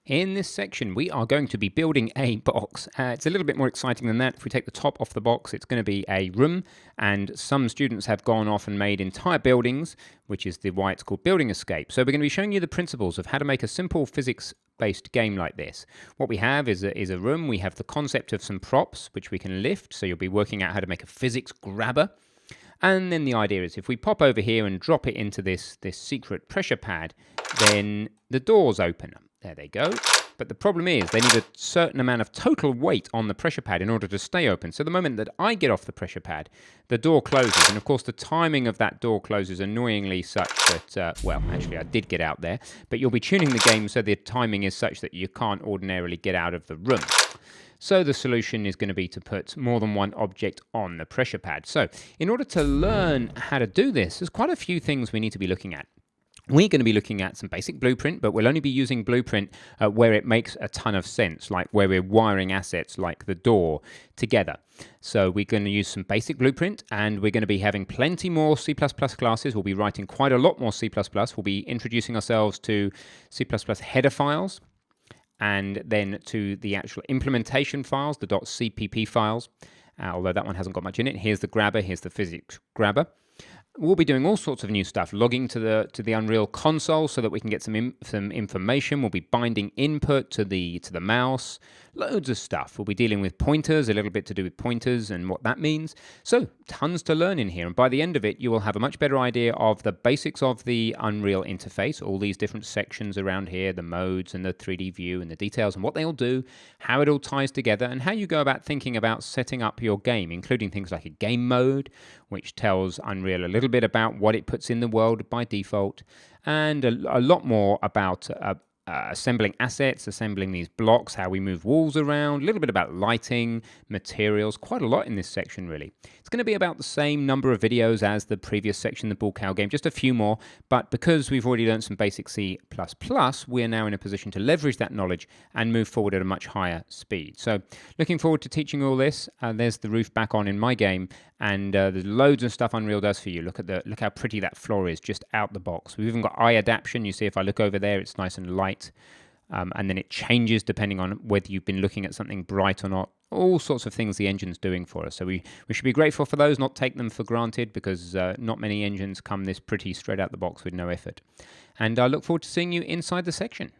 In this section, we are going to be building a box. It's a little bit more exciting than that. If we take the top off the box, it's going to be a room, and some students have gone off and made entire buildings, which is why it's called Building Escape. So we're going to be showing you the principles of how to make a simple physics-based game like this. What we have is a room. We have the concept of some props, which we can lift, so you'll be working out how to make a physics grabber. And then the idea is if we pop over here and drop it into this secret pressure pad, then the doors open. There they go. But the problem is they need a certain amount of total weight on the pressure pad in order to stay open. So the moment that I get off the pressure pad, the door closes. And of course, the timing of that door closes annoyingly such that, well, actually, I did get out there. But you'll be tuning the game so the timing is such that you can't ordinarily get out of the room. So the solution is going to be to put more than one object on the pressure pad. So in order to learn how to do this, there's quite a few things we need to be looking at. We're going to be looking at some basic Blueprint, but we'll only be using Blueprint where it makes a ton of sense, like where we're wiring assets like the door together. So we're going to use some basic Blueprint, and we're going to be having plenty more C++ classes. We'll be writing quite a lot more C++. We'll be introducing ourselves to C++ header files, and then to the actual implementation files, the .cpp files, although that one hasn't got much in it. Here's the grabber, here's the physics grabber. We'll be doing all sorts of new stuff, logging to the Unreal console so that we can get some information. We'll be binding input to the mouse, loads of stuff. We'll be dealing with pointers, a little bit to do with pointers and what that means. So tons to learn in here, and by the end of it, you will have a much better idea of the basics of the Unreal interface, all these different sections around here, the modes and the 3D view and the details and what they all do, how it all ties together, and how you go about thinking about setting up your game, including things like a game mode, which tells Unreal a little bit about what it puts in the world by default, and a lot more about assembling assets, assembling these blocks, how we move walls around, a little bit about lighting, materials, quite a lot in this section really. It's going to be about the same number of videos as the previous section, the Bull Cow game, just a few more, but because we've already learned some basic C++, we're now in a position to leverage that knowledge and move forward at a much higher speed. So looking forward to teaching you all this. There's the roof back on in my game, and there's loads of stuff Unreal does for you. Look how pretty that floor is just out the box. We've even got eye adaptation. You see if I look over there, it's nice and light. And then it changes depending on whether you've been looking at something bright or not. All sorts of things the engine's doing for us. So we should be grateful for those, not take them for granted, because not many engines come this pretty straight out the box with no effort. And I look forward to seeing you inside the section.